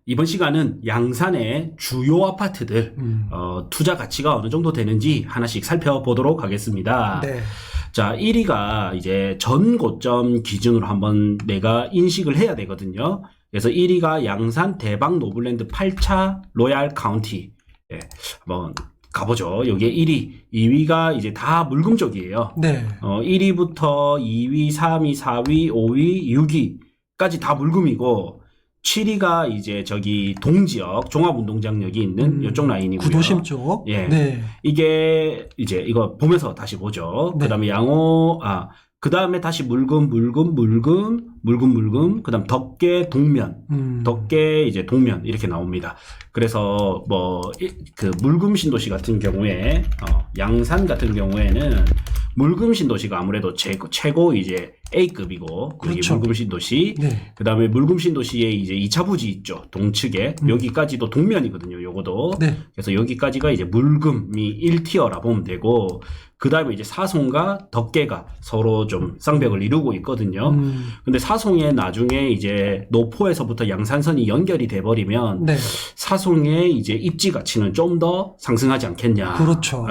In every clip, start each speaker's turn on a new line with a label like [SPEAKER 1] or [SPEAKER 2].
[SPEAKER 1] 이번 시간은 양산의 주요 아파트들 투자 가치가 어느 정도 되는지 하나씩 살펴보도록 하겠습니다.
[SPEAKER 2] 네.
[SPEAKER 1] 자, 1위가 이제 전 고점 기준으로 한번 내가 인식을 해야 되거든요. 그래서 1위가 양산 대박 노블랜드 8차 로얄 카운티. 예, 한번 가보죠. 여기에 1위, 2위가 이제 다 물금 쪽이에요.
[SPEAKER 2] 네.
[SPEAKER 1] 1위부터 2위, 3위, 4위, 5위, 6위까지 다 물금이고 7위가 이제 저기 동지역 종합운동장역이 있는 이쪽 라인이고요.
[SPEAKER 2] 구도심 쪽.
[SPEAKER 1] 예.
[SPEAKER 2] 네.
[SPEAKER 1] 이게 이제 이거 보면서 다시 보죠.
[SPEAKER 2] 네.
[SPEAKER 1] 그다음에 그 다음에 다시 물금, 그다음 덕계, 동면, 덕계 이제 동면 이렇게 나옵니다. 그래서 그 물금 신도시 같은 경우에 양산 같은 경우에는 물금 신도시가 아무래도 최고 이제 A급이고
[SPEAKER 2] 그렇죠.
[SPEAKER 1] 물금 신도시.
[SPEAKER 2] 네.
[SPEAKER 1] 그다음에 물금 신도시에 이제 2차 부지 있죠. 동측에 여기까지도 동면이거든요. 요거도.
[SPEAKER 2] 네.
[SPEAKER 1] 그래서 여기까지가 이제 물금이 1티어라 보면 되고 그다음에 이제 사송과 덕계가 서로 좀 쌍벽을 이루고 있거든요. 근데 사송에 나중에 이제 노포에서부터 양산선이 연결이 돼 버리면
[SPEAKER 2] 네.
[SPEAKER 1] 사송의 이제 입지 가치는 좀 더 상승하지 않겠냐.
[SPEAKER 2] 그렇죠.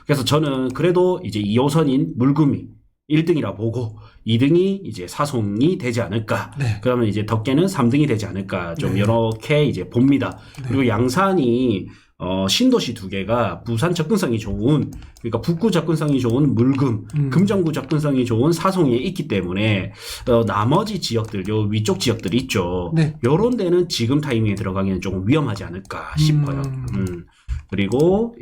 [SPEAKER 1] 그래서 저는 그래도 이제 2호선인 물금이 1등이라 보고 2등이 이제 사송이 되지 않을까.
[SPEAKER 2] 네.
[SPEAKER 1] 그러면 이제 덕계는 3등이 되지 않을까. 좀
[SPEAKER 2] 네.
[SPEAKER 1] 이렇게 이제 봅니다.
[SPEAKER 2] 네.
[SPEAKER 1] 그리고 양산이 신도시 두 개가 부산 접근성이 좋은, 그러니까 북구 접근성이 좋은 물금, 금정구 접근성이 좋은 사송에 있기 때문에 나머지 지역들, 요 위쪽 지역들이 있죠.
[SPEAKER 2] 네.
[SPEAKER 1] 요런 데는 지금 타이밍에 들어가기는 조금 위험하지 않을까 싶어요. 그리고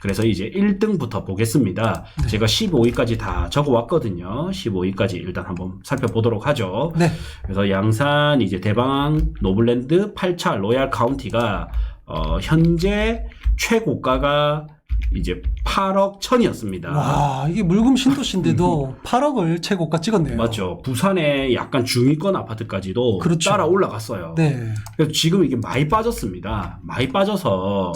[SPEAKER 1] 그래서 이제 1등부터 보겠습니다.
[SPEAKER 2] 네.
[SPEAKER 1] 제가 15위까지 다 적어왔거든요. 15위까지 일단 한번 살펴보도록 하죠.
[SPEAKER 2] 네.
[SPEAKER 1] 그래서 양산 이제 대방 노블랜드 8차 로얄 카운티가 현재 최고가가 이제 8억 1천이었습니다.
[SPEAKER 2] 와, 이게 물금 신도시인데도 8억을 최고가 찍었네요.
[SPEAKER 1] 맞죠. 부산의 약간 중위권 아파트까지도
[SPEAKER 2] 그렇죠.
[SPEAKER 1] 따라 올라갔어요.
[SPEAKER 2] 네.
[SPEAKER 1] 그래서 지금 이게 많이 빠졌습니다. 많이 빠져서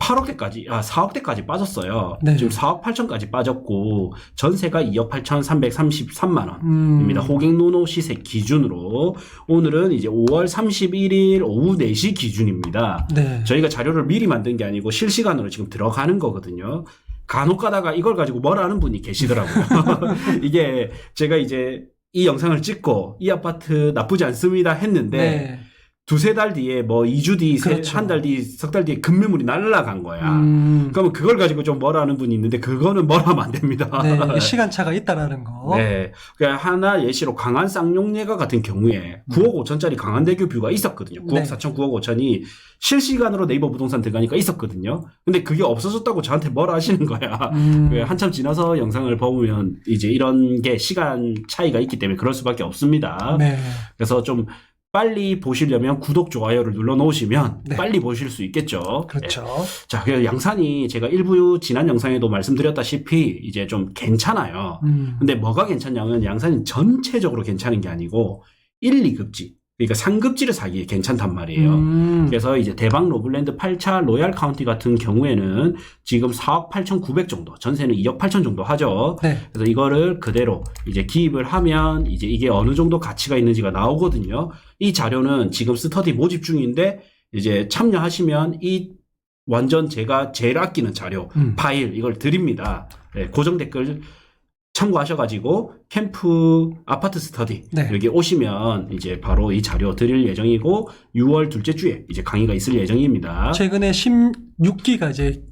[SPEAKER 1] 4억대까지 빠졌어요.
[SPEAKER 2] 네.
[SPEAKER 1] 지금 4억 8천까지 빠졌고 전세가 2억 8,333만 원입니다. 호갱노노 시세 기준으로 오늘은 이제 5월 31일 오후 4시 기준입니다.
[SPEAKER 2] 네.
[SPEAKER 1] 저희가 자료를 미리 만든 게 아니고 실시간으로 지금 들어가는 거거든요. 간혹 가다가 이걸 가지고 뭐라 하는 분이 계시더라고요. 이게 제가 이제 이 영상을 찍고 이 아파트 나쁘지 않습니다 했는데
[SPEAKER 2] 네.
[SPEAKER 1] 두세 달 뒤에 2주 뒤,
[SPEAKER 2] 그렇죠.
[SPEAKER 1] 한 달 뒤, 석 달 뒤에 급매물이 날아간 거야. 그러면 그걸 가지고 좀 뭐라 하는 분이 있는데 그거는 뭐라 하면 안 됩니다.
[SPEAKER 2] 네. 시간차가 있다라는 거.
[SPEAKER 1] 네. 그러니까 하나 예시로 강한 쌍용예가 같은 경우에 9억 5천짜리 강한대교 뷰가 있었거든요. 9억
[SPEAKER 2] 네.
[SPEAKER 1] 4천, 9억 5천이 실시간으로 네이버 부동산 들어가니까 있었거든요. 근데 그게 없어졌다고 저한테 뭐라 하시는 거야. 한참 지나서 영상을 보면 이제 이런 게 시간 차이가 있기 때문에 그럴 수밖에 없습니다.
[SPEAKER 2] 네.
[SPEAKER 1] 그래서 좀 빨리 보시려면 구독, 좋아요를 눌러 놓으시면
[SPEAKER 2] 네.
[SPEAKER 1] 빨리 보실 수 있겠죠.
[SPEAKER 2] 그렇죠.
[SPEAKER 1] 예. 자, 그래서 양산이 제가 일부 지난 영상에도 말씀드렸다시피 이제 좀 괜찮아요. 근데 뭐가 괜찮냐면 양산이 전체적으로 괜찮은 게 아니고 1, 2급지. 그러니까 상급지를 사기에 괜찮단 말이에요. 그래서 이제 대박 노블랜드 8차 로얄 카운티 같은 경우에는 지금 4억 8,900 정도, 전세는 2억 8천 정도 하죠.
[SPEAKER 2] 네.
[SPEAKER 1] 그래서 이거를 그대로 이제 기입을 하면 이제 이게 어느 정도 가치가 있는지가 나오거든요. 이 자료는 지금 스터디 모집 중인데 이제 참여하시면 이 완전 제가 제일 아끼는 자료 파일 이걸 드립니다. 네, 고정 댓글 참고하셔가지고 캠프 아파트 스터디
[SPEAKER 2] 네.
[SPEAKER 1] 여기 오시면 이제 바로 이 자료 드릴 예정이고 6월 둘째 주에 이제 강의가 있을 예정입니다.
[SPEAKER 2] 최근에 16기가 이제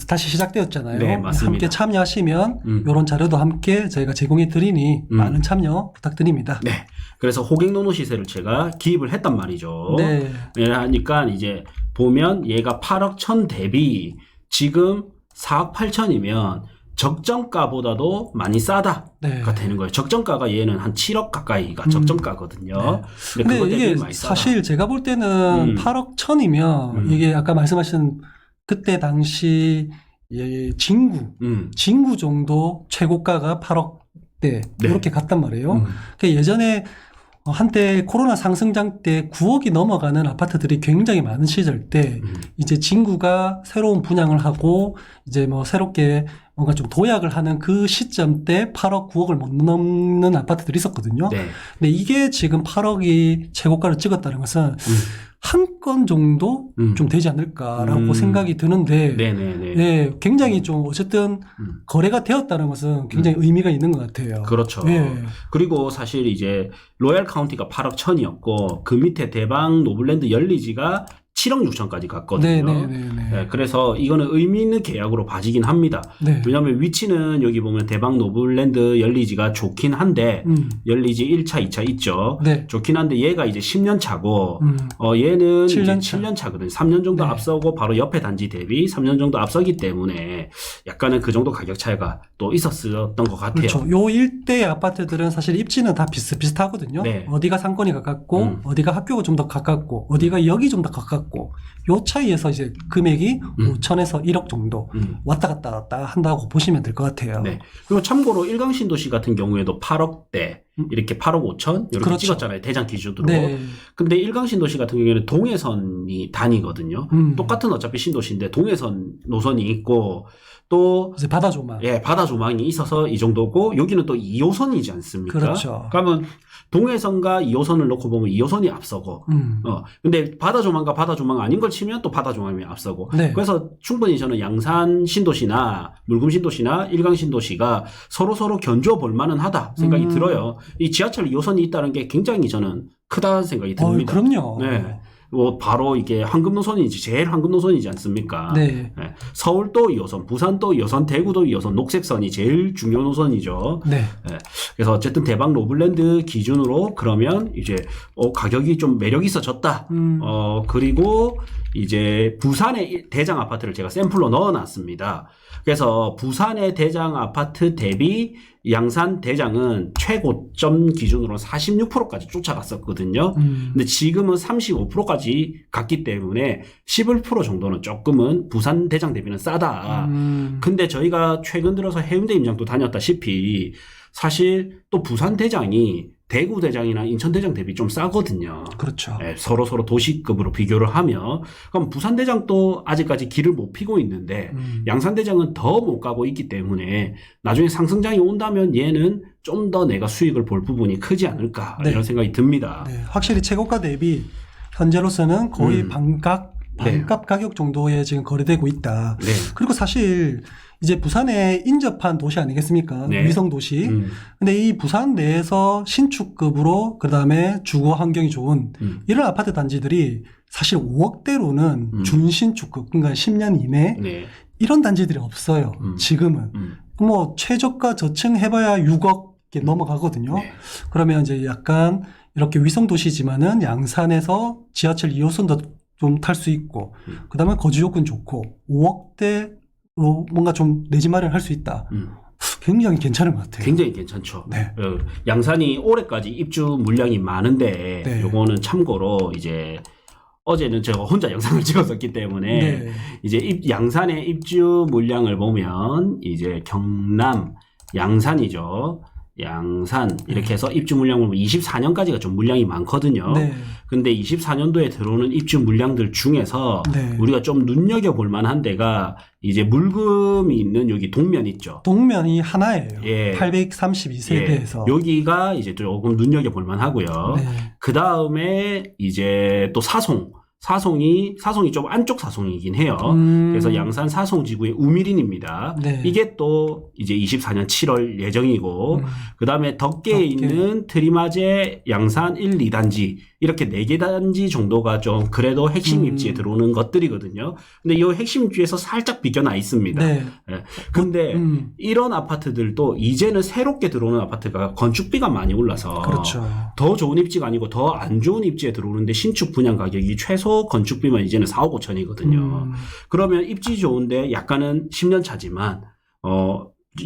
[SPEAKER 2] 다시 시작되었잖아요.
[SPEAKER 1] 네, 맞습니다.
[SPEAKER 2] 함께 참여하시면 이런 자료도 함께 저희가 제공해 드리니 많은 참여 부탁드립니다.
[SPEAKER 1] 네. 그래서 호갱노노 시세를 제가 기입을 했단 말이죠.
[SPEAKER 2] 네.
[SPEAKER 1] 그러니까 이제 보면 얘가 8억 1천 대비 지금 4억 8천이면 적정가보다도 많이 싸다가
[SPEAKER 2] 네.
[SPEAKER 1] 되는 거예요. 적정가가 얘는 한 7억 가까이가 적정가거든요.
[SPEAKER 2] 네. 근데 이게 사실 제가 볼 때는 8억 1천이면 이게 아까 말씀하신 그때 당시 진구 정도 최고가가 8억대 이렇게 갔단 말이에요. 예전에 한때 코로나 상승장 때 9억이 넘어가는 아파트들이 굉장히 많은 시절 때 이제 진구가 새로운 분양을 하고 이제 뭐 새롭게 뭔가 좀 도약을 하는 그 시점 때 8억, 9억을 못 넘는 아파트들이 있었거든요.
[SPEAKER 1] 네.
[SPEAKER 2] 근데 이게 지금 8억이 최고가를 찍었다는 것은 한 건 정도 좀 되지 않을까라고 생각이 드는데,
[SPEAKER 1] 네네네.
[SPEAKER 2] 네, 굉장히 좀 어쨌든 거래가 되었다는 것은 굉장히 의미가 있는 것 같아요.
[SPEAKER 1] 그렇죠.
[SPEAKER 2] 네.
[SPEAKER 1] 그리고 사실 이제 로얄 카운티가 8억 1천이었고 그 밑에 대방 노블랜드 열리지가 7억 6천까지 갔거든요. 네, 그래서 이거는 의미 있는 계약으로 봐지긴 합니다.
[SPEAKER 2] 네.
[SPEAKER 1] 왜냐하면 위치는 여기 보면 대방 노블랜드 열리지가 좋긴 한데 열리지 1차, 2차 있죠.
[SPEAKER 2] 네.
[SPEAKER 1] 좋긴 한데 얘가 이제 10년 차고 얘는
[SPEAKER 2] 7년
[SPEAKER 1] 이제 7년 차거든요. 3년 정도
[SPEAKER 2] 네.
[SPEAKER 1] 앞서고 바로 옆에 단지 대비 3년 정도 앞서기 때문에 약간은 그 정도 가격 차이가 또 있었던 것 같아요.
[SPEAKER 2] 그렇죠. 요 일대의 아파트들은 사실 입지는 다 비슷비슷하거든요.
[SPEAKER 1] 네.
[SPEAKER 2] 어디가 상권이 가깝고, 어디가 학교가 좀 더 가깝고, 어디가 역이 좀 더 가깝고, 요 차이에서 이제 금액이 5천에서 1억 정도 왔다 갔다 한다고 보시면 될 것 같아요.
[SPEAKER 1] 네. 그리고 참고로 일강신도시 같은 경우에도 8억대 이렇게 8억 5천 이렇게
[SPEAKER 2] 그렇죠.
[SPEAKER 1] 찍었잖아요. 대장 기준으로.
[SPEAKER 2] 네.
[SPEAKER 1] 근데 일강신도시 같은 경우에는 동해선이 단위거든요. 똑같은 어차피 신도시인데 동해선 노선이 있고 또
[SPEAKER 2] 이제 바다 조망.
[SPEAKER 1] 예, 바다 조망이 있어서 이 정도고 여기는 또 2호선이지 않습니까?
[SPEAKER 2] 그렇죠.
[SPEAKER 1] 그러면 동해선과 2호선을 놓고 보면 2호선이 앞서고 근데 바다 조망과 바다 조망 아닌 걸 치면 또 바다 조망이 앞서고
[SPEAKER 2] 네.
[SPEAKER 1] 그래서 충분히 저는 양산 신도시나 물금 신도시나 일강 신도시가 서로 견주어 볼 만은 하다 생각이 들어요. 이 지하철 2호선이 있다는 게 굉장히 저는 크다는 생각이 듭니다.
[SPEAKER 2] 그럼요.
[SPEAKER 1] 네. 뭐 바로 이게 황금 노선이지 제일 황금 노선이지 않습니까?
[SPEAKER 2] 네.
[SPEAKER 1] 네. 서울도 2호선, 부산도 2호선, 대구도 2호선, 녹색선이 제일 중요 노선이죠.
[SPEAKER 2] 네.
[SPEAKER 1] 네. 그래서 어쨌든 대방 노블랜드 기준으로 그러면 이제 가격이 좀 매력 있어졌다. 그리고 이제 부산의 대장 아파트를 제가 샘플로 넣어놨습니다. 그래서 부산의 대장 아파트 대비 양산 대장은 최고점 기준으로 46%까지 쫓아갔었거든요. 근데 지금은 35%까지 갔기 때문에 11% 정도는 조금은 부산 대장 대비는 싸다. 근데 저희가 최근 들어서 해운대 임장도 다녔다시피 사실 또 부산 대장이 대구 대장이나 인천 대장 대비 좀 싸거든요.
[SPEAKER 2] 그렇죠.
[SPEAKER 1] 네, 서로 도시급으로 비교를 하면 그럼 부산 대장도 아직까지 길을 못 피고 있는데 양산 대장은 더 못 가고 있기 때문에 나중에 상승장이 온다면 얘는 좀 더 내가 수익을 볼 부분이 크지 않을까
[SPEAKER 2] 네.
[SPEAKER 1] 이런 생각이 듭니다.
[SPEAKER 2] 네. 확실히 최고가 대비 현재로서는 거의 반값 가격 정도에 지금 거래되고 있다.
[SPEAKER 1] 네.
[SPEAKER 2] 그리고 사실 이제 부산에 인접한 도시 아니겠습니까?
[SPEAKER 1] 네.
[SPEAKER 2] 위성 도시. 근데 이 부산 내에서 신축급으로 그다음에 주거 환경이 좋은 이런 아파트 단지들이 사실 5억대로는 준신축급, 그러니까 10년 이내
[SPEAKER 1] 네.
[SPEAKER 2] 이런 단지들이 없어요. 지금은. 뭐 최저가 저층 해봐야 6억 넘어가거든요.
[SPEAKER 1] 네.
[SPEAKER 2] 그러면 이제 약간 이렇게 위성 도시지만은 양산에서 지하철 2호선도 좀 탈 수 있고, 그 다음에 거주 조건 좋고, 5억대로 뭔가 좀 내 집 마련할 수 있다. 굉장히 괜찮은 것 같아요.
[SPEAKER 1] 굉장히 괜찮죠.
[SPEAKER 2] 네.
[SPEAKER 1] 양산이 올해까지 입주 물량이 많은데
[SPEAKER 2] 네.
[SPEAKER 1] 요거는 참고로 이제 어제는 제가 혼자 영상을 찍었었기 때문에
[SPEAKER 2] 네.
[SPEAKER 1] 이제 양산의 입주 물량을 보면 이제 경남 양산이죠. 양산 이렇게 해서 입주 물량을 보면 24년까지가 좀 물량이 많거든요.
[SPEAKER 2] 네.
[SPEAKER 1] 근데 24년도에 들어오는 입주 물량들 중에서
[SPEAKER 2] 네.
[SPEAKER 1] 우리가 좀 눈여겨볼 만한 데가 이제 물금이 있는 여기 동면 있죠.
[SPEAKER 2] 동면이 하나예요.
[SPEAKER 1] 예.
[SPEAKER 2] 832세대에서.
[SPEAKER 1] 예. 여기가 이제 조금 눈여겨볼 만하고요.
[SPEAKER 2] 네.
[SPEAKER 1] 그 다음에 이제 또 사송이 좀 안쪽 사송이긴 해요. 그래서 양산 사송지구의 우미린입니다.
[SPEAKER 2] 네.
[SPEAKER 1] 이게 또 이제 24년 7월 예정이고 그 다음에 덕계에 있는 트리마제 양산 1, 2단지 이렇게 4개 단지 정도가 좀 그래도 핵심 입지에 들어오는 것들이거든요. 근데 이 핵심 입지에서 살짝 비껴나 있습니다.
[SPEAKER 2] 네.
[SPEAKER 1] 예. 근데 이런 아파트들도 이제는 새롭게 들어오는 아파트가 건축비가 많이 올라서
[SPEAKER 2] 그렇죠.
[SPEAKER 1] 더 좋은 입지가 아니고 더 안 좋은 입지에 들어오는데 신축 분양 가격이 최소 건축비만 이제는 4억 5천이거든요. 그러면 입지 좋은데 약간은 10년 차지만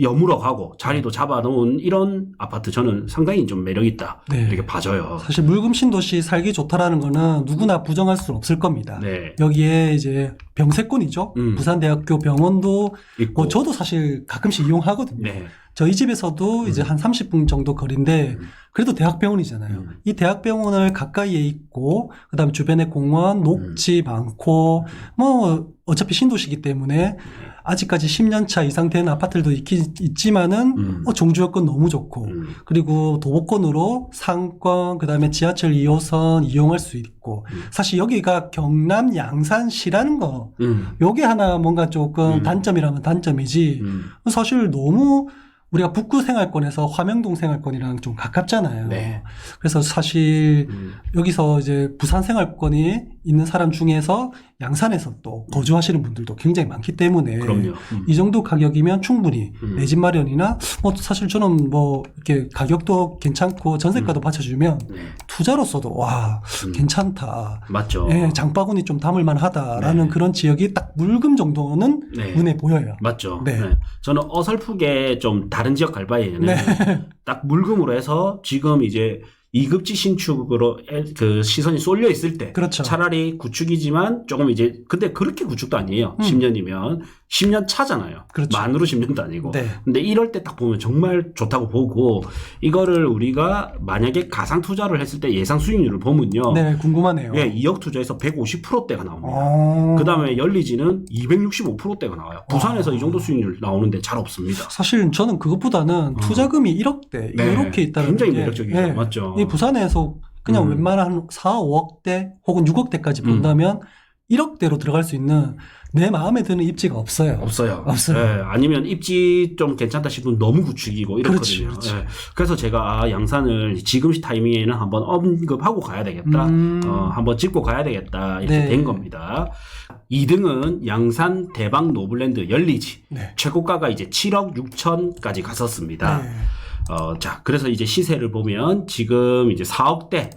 [SPEAKER 1] 여물어 가고 자리도 잡아놓은 이런 아파트 저는 상당히 좀 매력 있다.
[SPEAKER 2] 네.
[SPEAKER 1] 이렇게 봐줘요.
[SPEAKER 2] 사실 물금 신도시 살기 좋다라는 거는 누구나 부정할 수는 없을 겁니다.
[SPEAKER 1] 네.
[SPEAKER 2] 여기에 이제 병세권이죠. 부산대학교 병원도
[SPEAKER 1] 있고.
[SPEAKER 2] 저도 사실 가끔씩 이용하거든요.
[SPEAKER 1] 네.
[SPEAKER 2] 저희 집에서도 이제 한 30분 정도 거리인데 그래도 대학병원이잖아요. 이 대학병원을 가까이에 있고 그다음에 주변에 공원, 녹지 많고 뭐 어차피 신도시이기 때문에 아직까지 10년 차 이상 된 아파트들도 있지만은 종주 여건 너무 좋고 그리고 도보권으로 상권 그다음에 지하철 2호선 이용할 수 있고 사실 여기가 경남 양산시라는 거 요게 하나 뭔가 조금 단점이라면 단점이지 사실 너무 우리가 북구 생활권에서 화명동 생활권이랑 좀 가깝잖아요.
[SPEAKER 1] 네.
[SPEAKER 2] 그래서 사실 여기서 이제 부산 생활권이 있는 사람 중에서 양산에서 또 거주하시는 분들도 굉장히 많기 때문에
[SPEAKER 1] 그럼요.
[SPEAKER 2] 이 정도 가격이면 충분히 내 집 마련이나 뭐 사실 저는 뭐 이렇게 가격도 괜찮고 전세가도 받쳐주면
[SPEAKER 1] 네.
[SPEAKER 2] 투자로서도 와 괜찮다.
[SPEAKER 1] 맞죠.
[SPEAKER 2] 예, 장바구니 좀 담을 만하다라는
[SPEAKER 1] 네.
[SPEAKER 2] 그런 지역이 딱 물금 정도는
[SPEAKER 1] 네.
[SPEAKER 2] 눈에 보여요.
[SPEAKER 1] 맞죠.
[SPEAKER 2] 네.
[SPEAKER 1] 네. 저는 어설프게 좀 다른 지역 갈 바에는
[SPEAKER 2] 네.
[SPEAKER 1] 딱 물금으로 해서 지금 이제 2급지 신축으로 그 시선이 쏠려 있을 때
[SPEAKER 2] 그렇죠.
[SPEAKER 1] 차라리 구축이지만 조금 이제 근데 그렇게 구축도 아니에요. 10년이면 10년 차잖아요.
[SPEAKER 2] 그렇죠.
[SPEAKER 1] 만으로 10년도 아니고.
[SPEAKER 2] 네.
[SPEAKER 1] 근데 이럴 때 딱 보면 정말 좋다고 보고 이거를 우리가 만약에 가상 투자를 했을 때 예상 수익률을 보면요.
[SPEAKER 2] 네, 궁금하네요.
[SPEAKER 1] 예, 2억 투자에서 150%대가 나옵니다.
[SPEAKER 2] 어...
[SPEAKER 1] 그다음에 열리지는 265%대가 나와요. 부산에서 이 정도 수익률 나오는데 잘 없습니다.
[SPEAKER 2] 사실 저는 그것보다는 투자금이 1억대
[SPEAKER 1] 네.
[SPEAKER 2] 이렇게 있다는
[SPEAKER 1] 굉장히
[SPEAKER 2] 게
[SPEAKER 1] 매력적이죠.
[SPEAKER 2] 네.
[SPEAKER 1] 맞죠.
[SPEAKER 2] 이 부산에서 그냥 웬만한 한 4, 5억대 혹은 6억대까지 본다면 1억대로 들어갈 수 있는 내 마음에 드는 입지가 없어요.
[SPEAKER 1] 없어요.
[SPEAKER 2] 없어요.
[SPEAKER 1] 예, 아니면 입지 좀 괜찮다 싶으면 너무 구축이고 이렇거든요.
[SPEAKER 2] 그렇지.
[SPEAKER 1] 예, 그래서 제가 양산을 지금 타이밍에는 한번 언급하고 가야 되겠다. 한번 짚고 가야 되겠다. 이렇게
[SPEAKER 2] 네.
[SPEAKER 1] 된 겁니다. 2등은 양산 대박 노블랜드 열리지.
[SPEAKER 2] 네.
[SPEAKER 1] 최고가가 이제 7억 6천까지 갔었습니다.
[SPEAKER 2] 네.
[SPEAKER 1] 자, 그래서 이제 시세를 보면 지금 이제 4억대,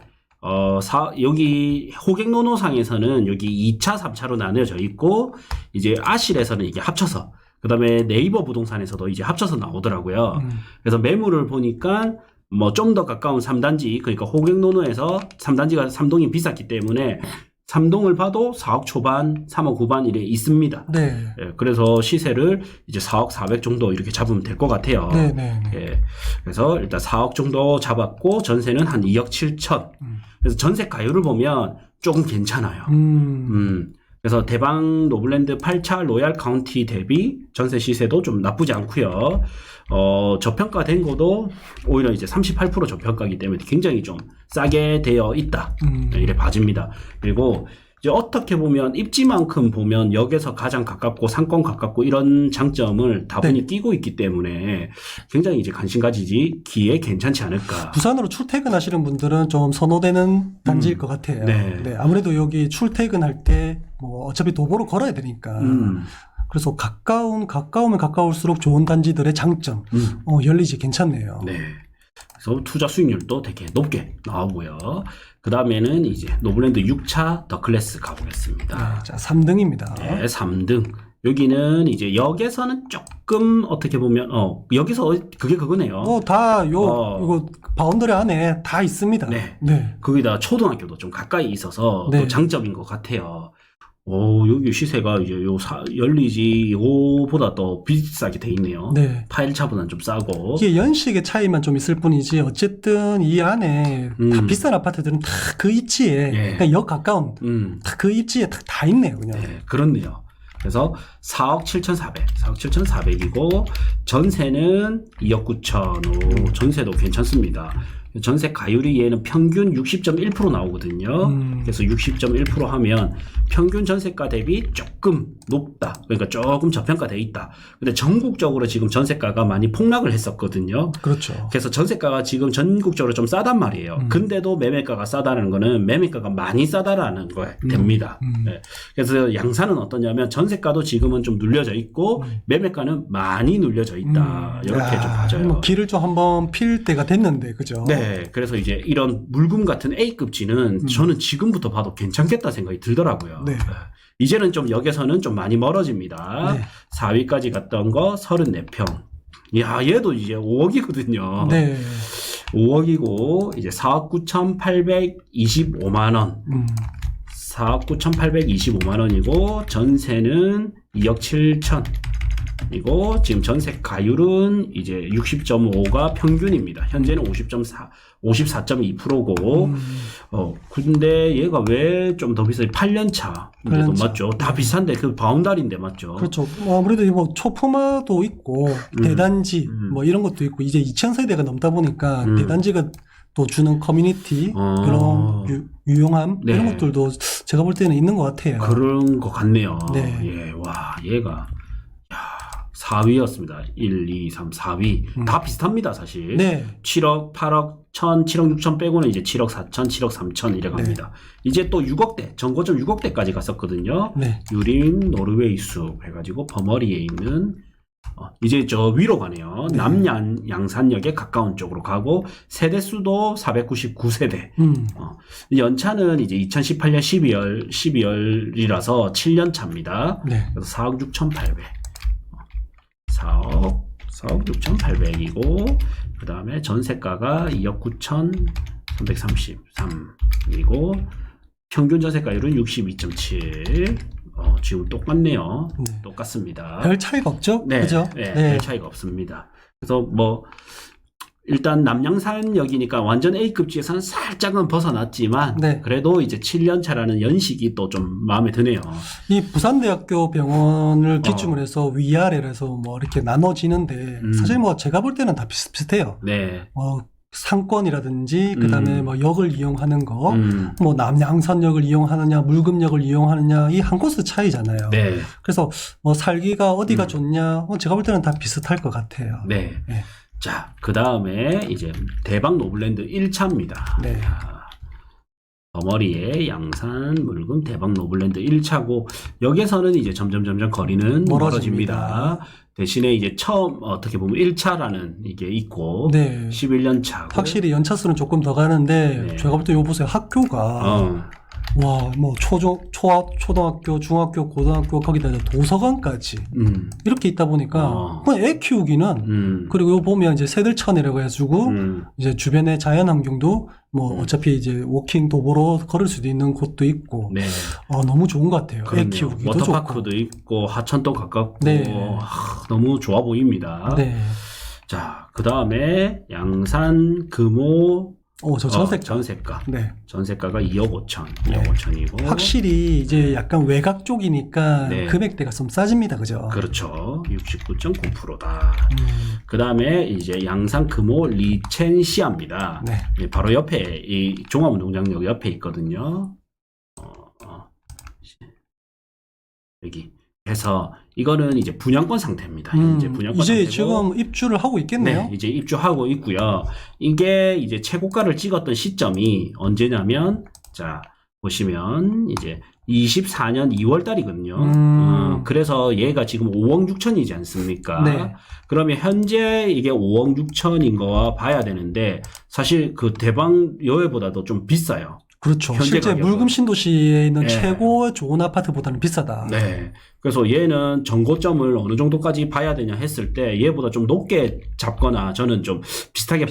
[SPEAKER 1] 여기 호객노노상에서는 여기 2차, 3차로 나뉘어져 있고, 이제 아실에서는 이게 합쳐서, 그 다음에 네이버 부동산에서도 이제 합쳐서 나오더라고요. 그래서 매물을 보니까 뭐 좀 더 가까운 3단지, 그러니까 호객노노에서 3단지가 3동이 비쌌기 때문에 3동을 봐도 4억 초반, 3억 후반 이래 있습니다.
[SPEAKER 2] 네.
[SPEAKER 1] 예, 그래서 시세를 이제 4억 400 정도 이렇게 잡으면 될 것 같아요.
[SPEAKER 2] 네, 네, 네.
[SPEAKER 1] 예, 그래서 일단 4억 정도 잡았고 전세는 한 2억 7천. 그래서 전세 가율을 보면 조금 괜찮아요. 그래서 대박 노블랜드 8차 로얄 카운티 대비 전세 시세도 좀 나쁘지 않고요. 저평가된 것도 오히려 이제 38% 저평가이기 때문에 굉장히 좀 싸게 되어 있다. 이래 봐집니다. 그리고 이제 어떻게 보면 입지만큼 보면 역에서 가장 가깝고 상권 가깝고 이런 장점을 다분히
[SPEAKER 2] 네.
[SPEAKER 1] 끼고 있기 때문에 굉장히 이제 관심 가지기에 괜찮지 않을까.
[SPEAKER 2] 부산으로 출퇴근하시는 분들은 좀 선호되는 단지일 것 같아요.
[SPEAKER 1] 네.
[SPEAKER 2] 네, 아무래도 여기 출퇴근할 때 뭐 어차피 도보로 걸어야 되니까. 그래서 가까우면 가까울수록 좋은 단지들의 장점. 열리지 괜찮네요.
[SPEAKER 1] 네. 그래서 투자 수익률도 되게 높게 나오고요. 그 다음에는 이제 노블랜드 6차 더 클래스 가보겠습니다.
[SPEAKER 2] 네, 자, 3등입니다.
[SPEAKER 1] 네, 3등. 여기는 이제 역에서는 조금 어떻게 보면 여기서 그게 그거네요.
[SPEAKER 2] 이거 바운더리 안에 다 있습니다.
[SPEAKER 1] 네.
[SPEAKER 2] 네.
[SPEAKER 1] 거기다 초등학교도 좀 가까이 있어서
[SPEAKER 2] 네.
[SPEAKER 1] 또 장점인 것 같아요. 여기 시세가 이제 열리지 요보다 더 비싸게 돼 있네요.
[SPEAKER 2] 네.
[SPEAKER 1] 파일차보다는 좀 싸고.
[SPEAKER 2] 이게 연식의 차이만 좀 있을 뿐이지 어쨌든 이 안에 다 비싼 아파트들은 다 그 입지에
[SPEAKER 1] 예.
[SPEAKER 2] 그러니까 역 가까운 다 그 입지에 다 있네요. 그냥.
[SPEAKER 1] 네, 그렇네요. 그래서 4억 7,400이고 전세는 2억 9천. 전세도 괜찮습니다. 전세 가율이 얘는 평균 60.1% 나오거든요. 그래서 60.1% 하면 평균 전세가 대비 조금 높다. 그러니까 조금 저평가돼 있다. 근데 전국적으로 지금 전세가가 많이 폭락을 했었거든요.
[SPEAKER 2] 그렇죠.
[SPEAKER 1] 그래서 전세가가 지금 전국적으로 좀 싸단 말이에요. 근데도 매매가가 싸다는 거는 매매가가 많이 싸다라는 거에 됩니다. 네. 그래서 양산은 어떠냐면 전세가도 지금은 좀 눌려져 있고 매매가는 많이 눌려져 있다. 이렇게 좀 봐져요.
[SPEAKER 2] 뭐 길을 좀 한번 필 때가 됐는데, 그죠?
[SPEAKER 1] 네. 그래서 이제 이런 물금 같은 A급지는 저는 지금부터 봐도 괜찮겠다 생각이 들더라고요.
[SPEAKER 2] 네.
[SPEAKER 1] 이제는 좀 역에서는 좀 많이 멀어집니다.
[SPEAKER 2] 네.
[SPEAKER 1] 4위까지 갔던 거 34평. 야, 얘도 이제 5억이거든요.
[SPEAKER 2] 네.
[SPEAKER 1] 5억이고 이제 4억 9,825만 원. 4억 9,825만 원이고 전세는 2억 7천. 이고 지금 전세 가율은 이제 60.5가 평균입니다. 현재는 54.2%고 근데 얘가 왜 좀 더 비싸요? 8년 차인데도
[SPEAKER 2] 8년 차.
[SPEAKER 1] 맞죠? 다 비싼데 그 바운다리인데 맞죠?
[SPEAKER 2] 그렇죠. 아무래도 뭐 초품화도 있고 대단지 뭐 이런 것도 있고 이제 2000세대가 넘다 보니까 대단지가 또 주는 커뮤니티 그런 유용함
[SPEAKER 1] 네.
[SPEAKER 2] 이런 것들도 제가 볼 때는 있는 것 같아요.
[SPEAKER 1] 그런 것 같네요.
[SPEAKER 2] 네.
[SPEAKER 1] 예, 와, 얘가 4위였습니다. 1, 2, 3, 4위. 다 비슷합니다, 사실.
[SPEAKER 2] 네.
[SPEAKER 1] 7억, 8억, 1000, 7억 6천 빼고는 이제 7억 4천, 7억 3천 이래 갑니다. 이제 또 6억대, 전고점 6억대까지 갔었거든요.
[SPEAKER 2] 네.
[SPEAKER 1] 유림, 노르웨이 숲 해가지고 버머리에 있는 이제 저 위로 가네요.
[SPEAKER 2] 네.
[SPEAKER 1] 남양 양산역에 가까운 쪽으로 가고 세대수도 499세대. 연차는 이제 2018년 12월이라서 7년 차입니다.
[SPEAKER 2] 네.
[SPEAKER 1] 그래서 4억 6,800. 4억 6,800이고 그 다음에 전세가가 2억 9,333이고 평균 전세가율은 62.7. 지금 똑같네요.
[SPEAKER 2] 네.
[SPEAKER 1] 똑같습니다.
[SPEAKER 2] 별 차이가 없죠?
[SPEAKER 1] 네,
[SPEAKER 2] 그죠?
[SPEAKER 1] 네, 별 차이가 없습니다. 그래서 뭐 일단 남양산역이니까 완전 A급지에서는 살짝은 벗어났지만
[SPEAKER 2] 네.
[SPEAKER 1] 그래도 이제 7년 차라는 연식이 또 좀 마음에 드네요.
[SPEAKER 2] 이 부산대학교 병원을 기준으로 해서 위아래로 해서 뭐 이렇게 나눠지는데 사실 뭐 제가 볼 때는 다 비슷비슷해요.
[SPEAKER 1] 네.
[SPEAKER 2] 상권이라든지 그다음에 뭐 역을 이용하는 거, 뭐 남양산역을 이용하느냐, 물금역을 이용하느냐 이 한 코스 차이잖아요.
[SPEAKER 1] 네.
[SPEAKER 2] 그래서 뭐 살기가 어디가 좋냐, 제가 볼 때는 다 비슷할 것 같아요.
[SPEAKER 1] 네.
[SPEAKER 2] 네.
[SPEAKER 1] 자, 그 다음에 이제 대박 노블랜드 1차입니다.
[SPEAKER 2] 네.
[SPEAKER 1] 버머리에 양산, 물금, 대박 노블랜드 1차고 여기에서는 이제 점점 거리는 멀어집니다. 대신에 이제 처음 어떻게 보면 1차라는 이게 있고
[SPEAKER 2] 네.
[SPEAKER 1] 11년 차고
[SPEAKER 2] 확실히 연차수는 조금 더 가는데
[SPEAKER 1] 네.
[SPEAKER 2] 제가 볼 때 요 보세요. 학교가 와, 뭐 초등학교, 중학교, 고등학교 거기다 이제 도서관까지 이렇게 있다 보니까 그냥 애 키우기는 그리고 요 보면 이제 새들천이라고 해가지고 이제 주변의 자연환경도 뭐 어차피 이제 워킹 도보로 걸을 수도 있는 곳도 있고
[SPEAKER 1] 네.
[SPEAKER 2] 너무 좋은 것 같아요.
[SPEAKER 1] 그렇네요.
[SPEAKER 2] 애 키우기도
[SPEAKER 1] 워터파크도
[SPEAKER 2] 좋고.
[SPEAKER 1] 있고 하천도 가깝고
[SPEAKER 2] 네.
[SPEAKER 1] 너무 좋아 보입니다.
[SPEAKER 2] 네.
[SPEAKER 1] 자, 그 다음에 양산, 금호
[SPEAKER 2] 저 전세가.
[SPEAKER 1] 전세가.
[SPEAKER 2] 네.
[SPEAKER 1] 전세가가 2억 5천.
[SPEAKER 2] 네.
[SPEAKER 1] 2억 5천이고.
[SPEAKER 2] 확실히 이제 약간 외곽 쪽이니까
[SPEAKER 1] 네.
[SPEAKER 2] 금액대가 좀 싸집니다. 그죠?
[SPEAKER 1] 그렇죠. 69.9%다. 그 다음에 이제 양산 금호 리첸시아입니다.
[SPEAKER 2] 네.
[SPEAKER 1] 예, 바로 옆에 이 종합운동장역 옆에 있거든요. 여기 해서 이거는 이제 분양권 상태입니다. 현재 분양권
[SPEAKER 2] 이제
[SPEAKER 1] 상태고.
[SPEAKER 2] 지금 입주를 하고 있겠네요.
[SPEAKER 1] 네, 이제 입주하고 있고요. 이게 이제 최고가를 찍었던 시점이 언제냐면 자 보시면 이제 24년 2월 달이거든요. 그래서 얘가 지금 5억 6천이지 않습니까?
[SPEAKER 2] 네.
[SPEAKER 1] 그러면 현재 이게 5억 6천인 거와 봐야 되는데 사실 그 대박 여외보다도 좀 비싸요.
[SPEAKER 2] 그렇죠.
[SPEAKER 1] 현재
[SPEAKER 2] 실제
[SPEAKER 1] 가격은.
[SPEAKER 2] 물금 신도시에 있는
[SPEAKER 1] 네.
[SPEAKER 2] 최고 좋은 아파트보다는 비싸다.
[SPEAKER 1] 네. 그래서 얘는 정고점을 어느 정도까지 봐야 되냐 했을 때 얘보다 좀 높게 잡거나 저는 좀 비슷하게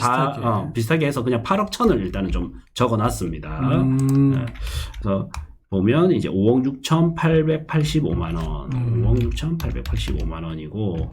[SPEAKER 1] 비슷하게 해서 그냥 8억 천을 일단은 좀 적어 놨습니다. 네. 그래서 보면 이제 5억 6,885만 원, 5억 6,885만 원이고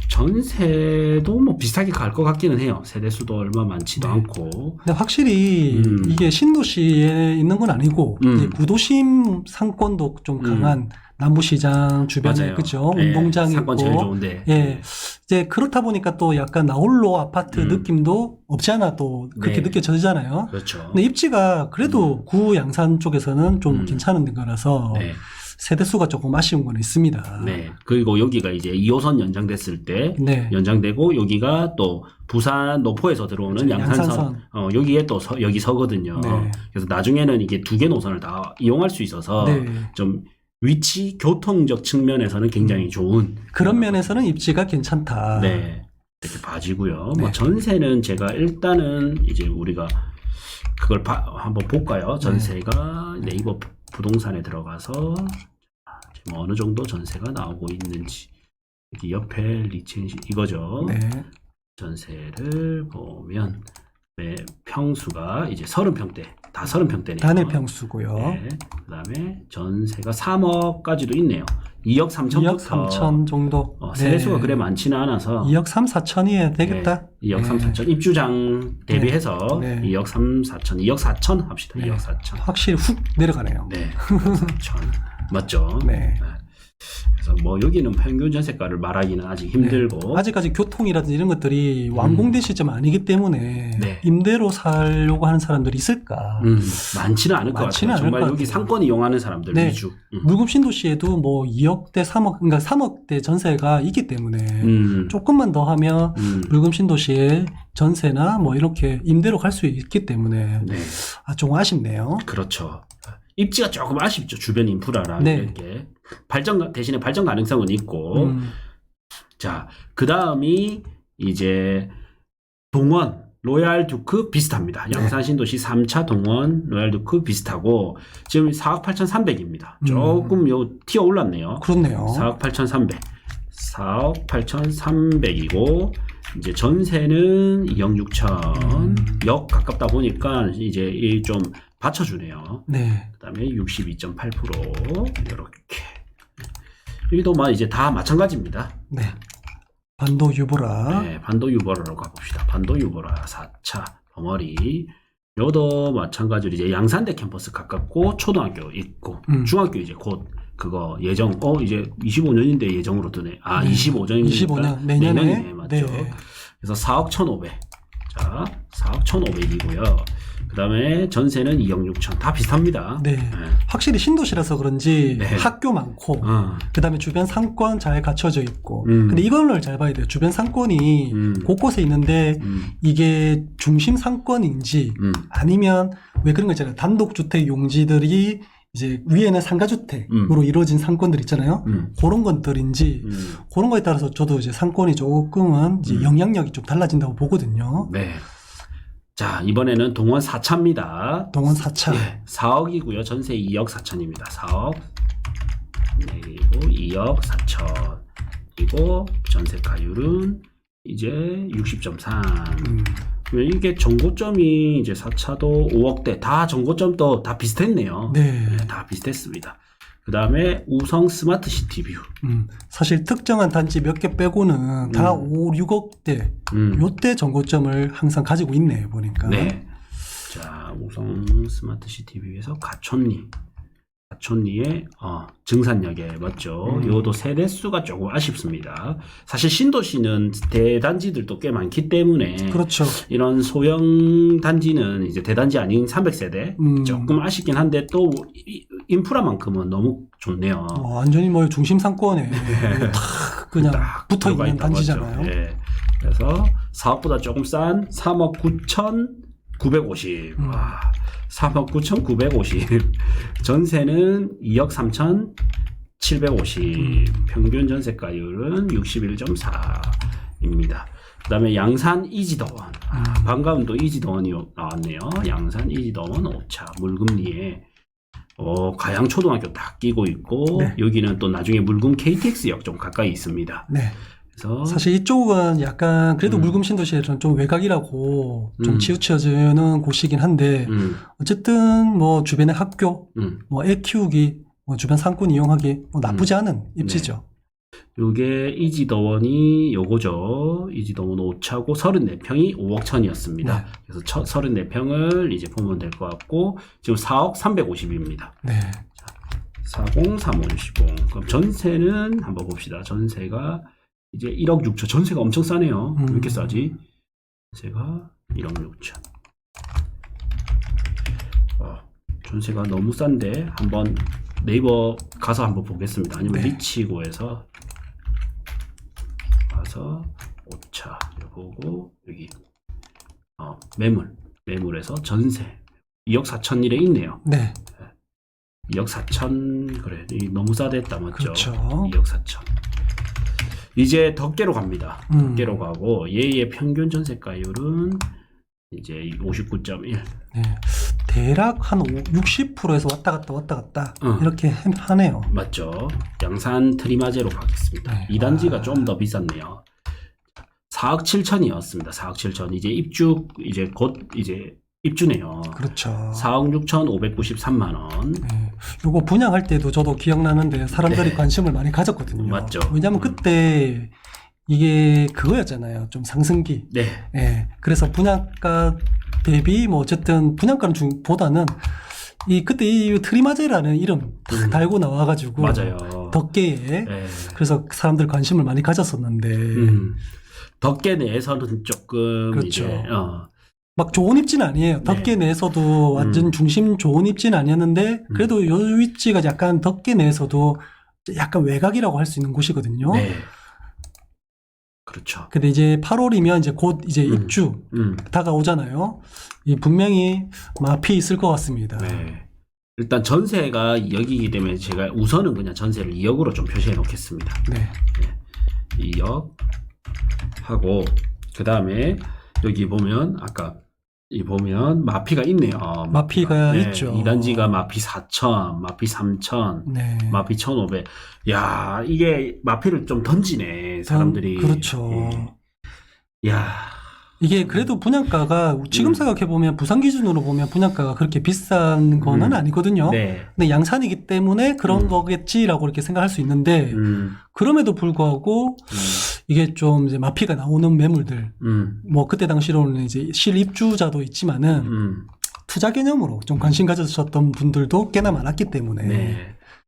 [SPEAKER 1] 전세도 뭐 비슷하게 갈 것 같기는 해요. 세대 수도 얼마 많지도
[SPEAKER 2] 네.
[SPEAKER 1] 않고.
[SPEAKER 2] 근데 확실히 이게 신도시에 있는 건 아니고 이제 구도심 상권도 좀 강한 남부시장 주변에
[SPEAKER 1] 맞아요.
[SPEAKER 2] 그죠?
[SPEAKER 1] 예,
[SPEAKER 2] 운동장이
[SPEAKER 1] 상권
[SPEAKER 2] 있고
[SPEAKER 1] 제일 좋은데.
[SPEAKER 2] 예. 이제 그렇다 보니까 또 약간 나홀로 아파트 느낌도 없지 않아 또 그렇게
[SPEAKER 1] 네.
[SPEAKER 2] 느껴지잖아요.
[SPEAKER 1] 그렇죠.
[SPEAKER 2] 근데 입지가 그래도 구 양산 쪽에서는 좀 괜찮은 거라서
[SPEAKER 1] 네.
[SPEAKER 2] 세대수가 조금 아쉬운 건 있습니다.
[SPEAKER 1] 네. 그리고 여기가 이제 2호선 연장됐을 때
[SPEAKER 2] 네.
[SPEAKER 1] 연장되고 여기가 또 부산 노포에서 들어오는
[SPEAKER 2] 그렇죠.
[SPEAKER 1] 양산선. 여기에 또 여기 서거든요.
[SPEAKER 2] 네.
[SPEAKER 1] 그래서 나중에는 이게 두 개 노선을 다 이용할 수 있어서
[SPEAKER 2] 네.
[SPEAKER 1] 좀 위치 교통적 측면에서는 굉장히 좋은
[SPEAKER 2] 그런 면에서는 입지가 괜찮다.
[SPEAKER 1] 네. 이렇게 봐지고요.
[SPEAKER 2] 네.
[SPEAKER 1] 뭐 전세는 제가 일단은 이제 우리가 그걸 한번 볼까요? 전세가 네이버 부동산에 들어가서 지금 어느 정도 전세가 나오고 있는지 여기 옆에 리첸시 이거죠.
[SPEAKER 2] 네.
[SPEAKER 1] 전세를 보면 네, 평수가 이제 30평대 다 30평대네요.
[SPEAKER 2] 단일 평수고요.
[SPEAKER 1] 네, 그 다음에 전세가 3억까지도 있네요. 2억
[SPEAKER 2] 2억
[SPEAKER 1] 3천부터
[SPEAKER 2] 3천 정도.
[SPEAKER 1] 세대수가
[SPEAKER 2] 네.
[SPEAKER 1] 그래 많지는 않아서
[SPEAKER 2] 2억 3, 4천이어야 되겠다.
[SPEAKER 1] 네, 2억 3, 4천 입주장 대비해서
[SPEAKER 2] 네.
[SPEAKER 1] 2억 3, 4천, 2억 4천 합시다.
[SPEAKER 2] 네.
[SPEAKER 1] 2억 4천.
[SPEAKER 2] 확실히 훅 내려가네요.
[SPEAKER 1] 네, 2억 4천 맞죠?
[SPEAKER 2] 네.
[SPEAKER 1] 그래서 뭐 여기는 평균 전세가를 말하기는 아직 힘들고
[SPEAKER 2] 아직까지 교통이라든지 이런 것들이 완공된 시점 아니기 때문에
[SPEAKER 1] 네.
[SPEAKER 2] 임대로 살려고 하는 사람들이 있을까?
[SPEAKER 1] 많지는 않을 것
[SPEAKER 2] 많지는
[SPEAKER 1] 같아요.
[SPEAKER 2] 않을
[SPEAKER 1] 정말
[SPEAKER 2] 것
[SPEAKER 1] 여기
[SPEAKER 2] 같아요.
[SPEAKER 1] 상권 이용하는 사람들
[SPEAKER 2] 네.
[SPEAKER 1] 위주.
[SPEAKER 2] 물금 신도시에도 뭐 2억대 3억, 그러니까 3억대 전세가 있기 때문에 조금만 더 하면 물금 신도시의 전세나 뭐 이렇게 임대로 갈 수 있기 때문에
[SPEAKER 1] 네.
[SPEAKER 2] 좀 아쉽네요.
[SPEAKER 1] 그렇죠. 입지가 조금 아쉽죠. 주변 인프라랑
[SPEAKER 2] 네.
[SPEAKER 1] 이렇게 대신에 발전 가능성은 있고. 자, 그 다음이 이제 동원 로얄 듀크 비슷합니다.
[SPEAKER 2] 네.
[SPEAKER 1] 양산 신도시 3차 동원 로얄 듀크 비슷하고 지금 4억 8,300입니다. 조금 요 티어 올랐네요.
[SPEAKER 2] 그렇네요.
[SPEAKER 1] 4억 8,300. 4억 8,300이고 이제 전세는 2억 6천. 역 가깝다 보니까 이제 이 좀 받쳐주네요.
[SPEAKER 2] 네.
[SPEAKER 1] 그다음에 62.8% 이렇게. 여기도 막 이제 다 마찬가지입니다.
[SPEAKER 2] 네. 반도 유보라.
[SPEAKER 1] 네, 반도 유보라로 가봅시다. 반도 유보라 4차 덩어리. 요도 마찬가지로 이제 양산대 캠퍼스 가깝고 초등학교 있고 중학교 이제 곧 그거 예정 이제 25년인데 예정으로 뜨네. 아,
[SPEAKER 2] 네.
[SPEAKER 1] 25년이니까
[SPEAKER 2] 25년 내년에
[SPEAKER 1] 내년이네, 맞죠?
[SPEAKER 2] 네.
[SPEAKER 1] 그래서 4억 1,500. 자, 4억 1,500이고요. 그다음에 전세는 2억 6천. 다 비슷합니다.
[SPEAKER 2] 네. 확실히 신도시라서 그런지
[SPEAKER 1] 네.
[SPEAKER 2] 학교 많고
[SPEAKER 1] 어.
[SPEAKER 2] 그다음에 주변 상권 잘 갖춰져 있고 근데 이거를 잘 봐야 돼요. 주변 상권이 곳곳에 있는데 이게 중심 상권인지 아니면 왜 그런 거 있잖아요. 단독주택 용지들이 이제 위에는 상가주택으로 이루어진 상권들 있잖아요. 그런 것들인지 그런 거에 따라서 저도 이제 상권이 조금은 이제 영향력이 좀 달라진다고 보거든요.
[SPEAKER 1] 네. 자, 이번에는 동원 4차입니다.
[SPEAKER 2] 동원 4차.
[SPEAKER 1] 예, 4억이고요. 전세 2억 4천입니다. 4억. 네, 그리고 2억 4천. 그리고 전세가율은 이제 60.3. 이게 정고점이 이제 4차도 5억대. 다 정고점도 다 비슷했네요.
[SPEAKER 2] 네.
[SPEAKER 1] 네, 다 비슷했습니다. 그 다음에 우성 스마트 시티 뷰.
[SPEAKER 2] 사실 특정한 단지 몇 개 빼고는 다 5, 6억대 요때 정고점을 항상 가지고 있네요, 보니까.
[SPEAKER 1] 네. 자, 우성 스마트 시티 뷰에서 가촌리의 증산역에 맞죠. 요도 세대수가 조금 아쉽습니다. 사실 신도시는 대단지들도 꽤 많기 때문에
[SPEAKER 2] 그렇죠.
[SPEAKER 1] 이런 소형 단지는 이제 대단지 아닌 300세대 조금 아쉽긴 한데 또 인프라만큼은 너무 좋네요.
[SPEAKER 2] 완전히 뭐 중심 상권에 탁 그냥 붙어 있는 단지잖아요.
[SPEAKER 1] 네. 그래서 사업보다 조금 싼 3억 9,950. 와, 3억 9,950. 전세는 2억 3,750. 평균 전세가율은 61.4입니다. 그 다음에 양산 이지더원. 반가운 또 이지더원이 나왔네요. 양산 이지더원 5차 물금리에 가양초등학교 딱 끼고 있고
[SPEAKER 2] 네.
[SPEAKER 1] 여기는 또 나중에 물금 KTX역 좀 가까이 있습니다.
[SPEAKER 2] 네.
[SPEAKER 1] 그래서
[SPEAKER 2] 사실 이쪽은 약간 그래도 물금 신도시에서는 좀 외곽이라고 좀 치우쳐지는 곳이긴 한데 어쨌든 뭐 주변의 학교, 뭐 애 키우기, 뭐 주변 상권 이용하기 뭐 나쁘지 않은 입지죠.
[SPEAKER 1] 요게 이지더원이 요거죠. 이지더원 5차고 34평이 5억 천이었습니다.
[SPEAKER 2] 네.
[SPEAKER 1] 그래서 34평을 이제 보면 될 것 같고 지금 4억 350입니다.
[SPEAKER 2] 네.
[SPEAKER 1] 403560. 그럼 전세는 한번 봅시다. 전세가 이제 1억 6천. 전세가 엄청 싸네요. 왜 이렇게 싸지? 전세가 1억 6천. 전세가 너무 싼데 한번 네이버 가서 한번 보겠습니다. 아니면
[SPEAKER 2] 네.
[SPEAKER 1] 리치고에서 가서 5차 보고 여기 매물에서 전세 2억 4천일에 있네요.
[SPEAKER 2] 네.
[SPEAKER 1] 2억 4천 그래 너무 싸댔다 맞죠?
[SPEAKER 2] 그렇죠.
[SPEAKER 1] 2억 4천. 이제 덕계로 갑니다. 덕계로 가고 얘의 평균 전세가율은 이제 59.1.
[SPEAKER 2] 네. 대략 한 60%에서 왔다 갔다 이렇게 하네요.
[SPEAKER 1] 맞죠. 양산 트리마제로 가겠습니다.
[SPEAKER 2] 네.
[SPEAKER 1] 이 단지가 좀 더 비쌌네요. 4억 7천이었습니다. 4억 7천. 이제 곧 입주네요.
[SPEAKER 2] 그렇죠.
[SPEAKER 1] 4억 6천 593만 원.
[SPEAKER 2] 네. 요거 분양할 때도 저도 기억나는데 사람들이
[SPEAKER 1] 네.
[SPEAKER 2] 관심을 많이 가졌거든요.
[SPEAKER 1] 맞죠.
[SPEAKER 2] 왜냐하면 그때 이게 그거였잖아요. 좀 상승기.
[SPEAKER 1] 네.
[SPEAKER 2] 예. 그래서 분양가 대비 뭐 어쨌든 분양가는 보다는 그때 이 트리마제라는 이름 딱 달고 나와가지고
[SPEAKER 1] 맞아요.
[SPEAKER 2] 덕계에
[SPEAKER 1] 네.
[SPEAKER 2] 그래서 사람들 관심을 많이 가졌었는데
[SPEAKER 1] 덕계 내에서는 조금
[SPEAKER 2] 그렇죠.
[SPEAKER 1] 이제
[SPEAKER 2] 막 좋은 입지는 아니에요. 덕계 내에서도 완전 중심 좋은 입지는 아니었는데 그래도 요 위치가 약간 덕계 내에서도 약간 외곽이라고 할 수 있는 곳이거든요.
[SPEAKER 1] 네. 그렇죠.
[SPEAKER 2] 근데 이제 8월이면 이제 곧 이제 입주 다가오잖아요. 분명히 마피 있을 것 같습니다.
[SPEAKER 1] 네. 일단 전세가 2억이기 때문에 제가 우선은 그냥 전세를 2억으로 좀 표시해 놓겠습니다.
[SPEAKER 2] 네.
[SPEAKER 1] 2억 하고 그 다음에 여기 보면 아까 이 보면 마피가 있네요.
[SPEAKER 2] 마피가 있죠.
[SPEAKER 1] 2단지가 마피 4,000, 마피 3,000,
[SPEAKER 2] 네.
[SPEAKER 1] 마피 1,500. 야, 이게 마피를 좀 던지네, 사람들이.
[SPEAKER 2] 그렇죠.
[SPEAKER 1] 야.
[SPEAKER 2] 이게 그래도 분양가가 지금 생각해보면 부산 기준으로 보면 분양가가 그렇게 비싼 거는 아니거든요.
[SPEAKER 1] 네.
[SPEAKER 2] 근데 양산이기 때문에 그런 거겠지라고 이렇게 생각할 수 있는데 그럼에도 불구하고 이게 좀 이제 마피가 나오는 매물들 뭐 그때 당시로는 이제 실입주자도 있지만은 투자 개념으로 좀 관심 가졌었던 분들도 꽤나 많았기 때문에
[SPEAKER 1] 네.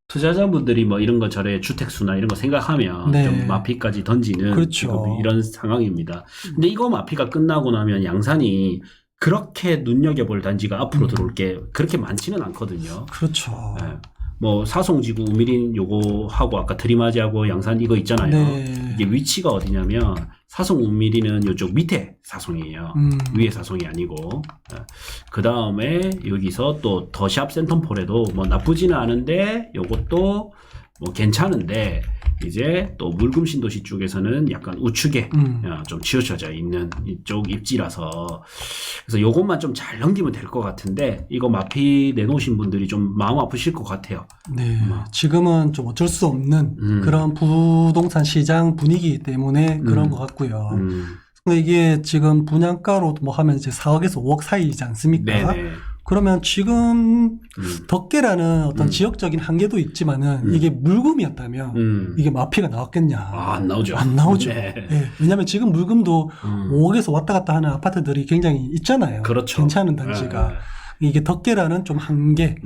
[SPEAKER 1] 투자자분들이 뭐 이런 거 저래 주택수나 이런 거 생각하면
[SPEAKER 2] 네.
[SPEAKER 1] 좀 마피까지 던지는
[SPEAKER 2] 그렇죠.
[SPEAKER 1] 지금 이런 상황입니다. 근데 이거 마피가 끝나고 나면 양산이 그렇게 눈여겨볼 단지가 앞으로 들어올 게 그렇게 많지는 않거든요.
[SPEAKER 2] 그렇죠.
[SPEAKER 1] 네. 뭐 사송지구 우미린 요거 하고 아까 드리마지하고 양산 이거 있잖아요.
[SPEAKER 2] 네.
[SPEAKER 1] 이게 위치가 어디냐면 사송 우미리는 이쪽 밑에 사송이에요. 위에 사송이 아니고. 그 다음에 여기서 또 더샵 센텀폴에도 뭐 나쁘지는 않은데 요것도 뭐 괜찮은데 이제 또 물금 신도시 쪽에서는 약간 우측에 좀 치우쳐져 있는 이쪽 입지라서 그래서 요것만 좀 잘 넘기면 될 것 같은데 이거 마피 내놓으신 분들이 좀 마음 아프실 것 같아요.
[SPEAKER 2] 네, 지금은 좀 어쩔 수 없는 그런 부동산 시장 분위기 때문에 그런 것 같고요. 근데 이게 지금 분양가로 뭐 하면 이제 4억에서 5억 사이이지 않습니까?
[SPEAKER 1] 네네.
[SPEAKER 2] 그러면 지금 덕계라는 어떤 지역적인 한계도 있지만은 이게 물금이었다면 이게 마피가 나왔겠냐?
[SPEAKER 1] 안 나오죠.
[SPEAKER 2] 안 나오죠.
[SPEAKER 1] 네.
[SPEAKER 2] 네. 왜냐하면 지금 물금도 5억에서 왔다 갔다 하는 아파트들이 굉장히 있잖아요.
[SPEAKER 1] 그렇죠.
[SPEAKER 2] 괜찮은 단지가. 이게 덕계라는 좀 한계.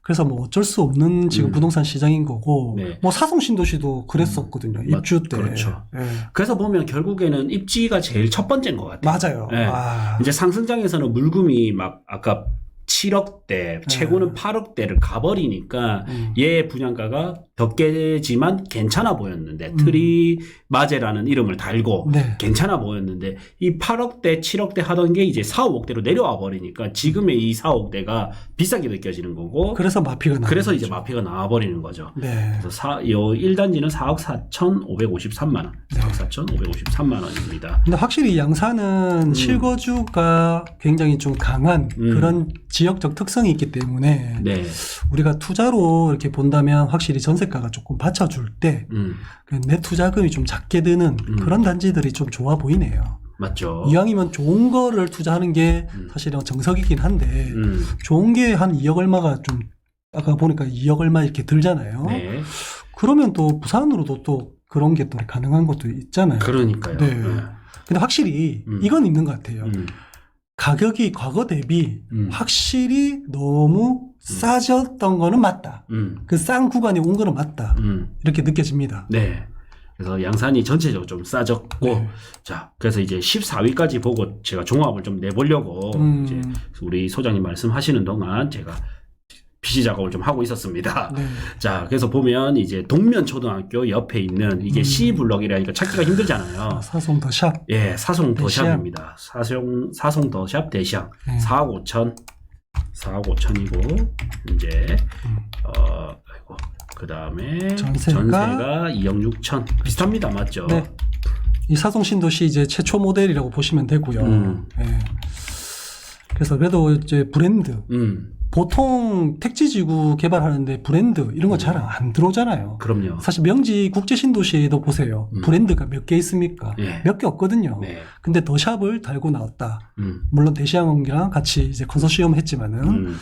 [SPEAKER 2] 그래서 뭐 어쩔 수 없는 지금 부동산 시장인 거고,
[SPEAKER 1] 네.
[SPEAKER 2] 뭐 사송신도시도 그랬었거든요. 입주 때.
[SPEAKER 1] 그렇죠.
[SPEAKER 2] 네.
[SPEAKER 1] 그래서 보면 결국에는 입지가 제일 첫 번째인 것 같아요.
[SPEAKER 2] 맞아요.
[SPEAKER 1] 네. 이제 상승장에서는 물금이 막 아까 7억대, 최고는 8억대를 가버리니까 얘 분양가가 덕계지만 괜찮아 보였는데 트리마제라는 이름을 달고
[SPEAKER 2] 네.
[SPEAKER 1] 괜찮아 보였는데 이 8억대, 7억대 하던 게 이제 4, 5억대로 내려와 버리니까 지금의 이 4, 5억대가 비싸게 느껴지는 거고
[SPEAKER 2] 그래서 마피가 나와.
[SPEAKER 1] 그래서 이제 마피가 나와버리는 거죠.
[SPEAKER 2] 네.
[SPEAKER 1] 그래서 요 1단지는 4억 4,553만 원. 4억 4,553만 원입니다.
[SPEAKER 2] 근데 확실히 양산은 실거주가 굉장히 좀 강한 그런 지역적 특성이 있기 때문에
[SPEAKER 1] 네.
[SPEAKER 2] 우리가 투자로 이렇게 본다면 확실히 전세가가 조금 받쳐줄 때 내 투자금이 좀 작게 드는 그런 단지들이 좀 좋아 보이네요.
[SPEAKER 1] 맞죠.
[SPEAKER 2] 이왕이면 좋은 거를 투자하는 게 사실은 정석이긴 한데 좋은 게 한 2억 얼마가 좀 아까 보니까 2억 얼마 이렇게 들잖아요.
[SPEAKER 1] 네.
[SPEAKER 2] 그러면 또 부산으로도 또 그런 게 또 가능한 것도 있잖아요.
[SPEAKER 1] 그러니까요.
[SPEAKER 2] 네. 근데 확실히 이건 있는 것 같아요. 가격이 과거 대비 확실히 너무 싸졌던 거는 맞다. 그 싼 구간이 온 거는 맞다. 이렇게 느껴집니다.
[SPEAKER 1] 네. 그래서 양산이 전체적으로 좀 싸졌고,
[SPEAKER 2] 네.
[SPEAKER 1] 자, 그래서 이제 14위까지 보고 제가 종합을 좀 내보려고, 이제 우리 소장님 말씀하시는 동안 제가 PC 작업을 좀 하고 있었습니다.
[SPEAKER 2] 네.
[SPEAKER 1] 자, 그래서 보면 이제 동면초등학교 옆에 있는 이게 C블럭이라니까 찾기가 힘들잖아요.
[SPEAKER 2] 사송 더 샵.
[SPEAKER 1] 예, 사송
[SPEAKER 2] 대시양.
[SPEAKER 1] 더샵입니다. 사송 더샵 대시양.
[SPEAKER 2] 네.
[SPEAKER 1] 4억 5천. 4억 5천이고, 이제, 아이고, 그 다음에, 전세가 2억 6천. 비슷합니다. 맞죠?
[SPEAKER 2] 네. 이 사송 신도시 이제 최초 모델이라고 보시면 되고요. 네. 그래서 그래도 이제 브랜드. 보통 택지지구 개발하는데 브랜드 이런 거 잘 안 들어오잖아요.
[SPEAKER 1] 그럼요.
[SPEAKER 2] 사실 명지 국제신도시에도 보세요. 브랜드가 몇 개 있습니까?
[SPEAKER 1] 예.
[SPEAKER 2] 몇 개 없거든요.
[SPEAKER 1] 네.
[SPEAKER 2] 근데 더샵을 달고 나왔다. 물론 대시양이랑 같이 이제 컨소시엄 했지만은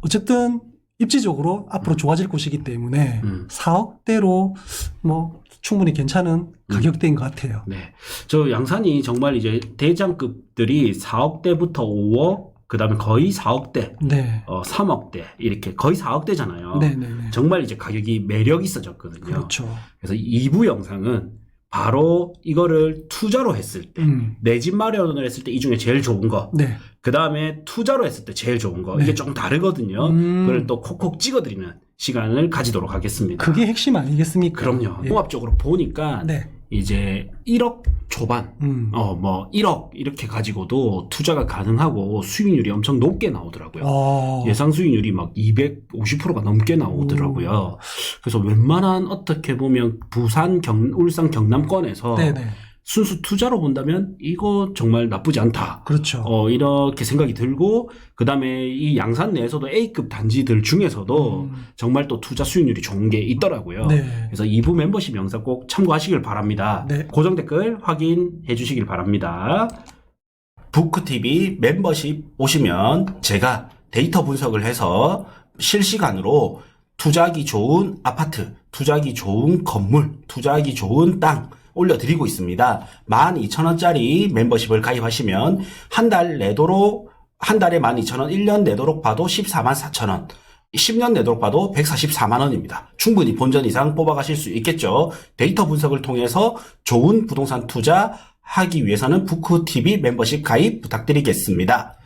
[SPEAKER 2] 어쨌든 입지적으로 앞으로 좋아질 곳이기 때문에 4억대로 뭐 충분히 괜찮은 가격대인 것 같아요.
[SPEAKER 1] 네. 저 양산이 정말 이제 대장급들이 4억대부터 5억, 그 다음에 거의 4억대,
[SPEAKER 2] 네.
[SPEAKER 1] 3억대, 이렇게 거의 4억대잖아요.
[SPEAKER 2] 네네네.
[SPEAKER 1] 정말 이제 가격이 매력 있어졌거든요.
[SPEAKER 2] 그렇죠.
[SPEAKER 1] 그래서 2부 영상은 바로 이거를 투자로 했을 때, 내 집 마련을 했을 때 이 중에 제일 좋은 거,
[SPEAKER 2] 네.
[SPEAKER 1] 그 다음에 투자로 했을 때 제일 좋은 거,
[SPEAKER 2] 네.
[SPEAKER 1] 이게 조금 다르거든요. 그걸 또 콕콕 찍어드리는 시간을 가지도록 하겠습니다.
[SPEAKER 2] 그게 핵심 아니겠습니까?
[SPEAKER 1] 그럼요.
[SPEAKER 2] 예.
[SPEAKER 1] 종합적으로 보니까
[SPEAKER 2] 네.
[SPEAKER 1] 이제 1억 초반, 뭐 1억 이렇게 가지고도 투자가 가능하고 수익률이 엄청 높게 나오더라고요. 예상 수익률이 막 250%가 넘게 나오더라고요. 그래서 웬만한 어떻게 보면 부산, 울산, 경남권에서
[SPEAKER 2] 네네.
[SPEAKER 1] 순수 투자로 본다면 이거 정말 나쁘지 않다.
[SPEAKER 2] 그렇죠.
[SPEAKER 1] 이렇게 생각이 들고, 그 다음에 이 양산 내에서도 A급 단지들 중에서도 정말 또 투자 수익률이 좋은 게 있더라고요.
[SPEAKER 2] 네.
[SPEAKER 1] 그래서 2부 멤버십 영상 꼭 참고하시길 바랍니다.
[SPEAKER 2] 네.
[SPEAKER 1] 고정 댓글 확인해 주시길 바랍니다. 부크TV 멤버십 오시면 제가 데이터 분석을 해서 실시간으로 투자하기 좋은 아파트, 투자하기 좋은 건물, 투자하기 좋은 땅 올려드리고 있습니다. 12,000원짜리 멤버십을 가입하시면 한 달 내도록, 한 달에 12,000원, 1년 내도록 봐도 144,000원, 10년 내도록 봐도 144만원입니다. 충분히 본전 이상 뽑아가실 수 있겠죠. 데이터 분석을 통해서 좋은 부동산 투자 하기 위해서는 부크TV 멤버십 가입 부탁드리겠습니다.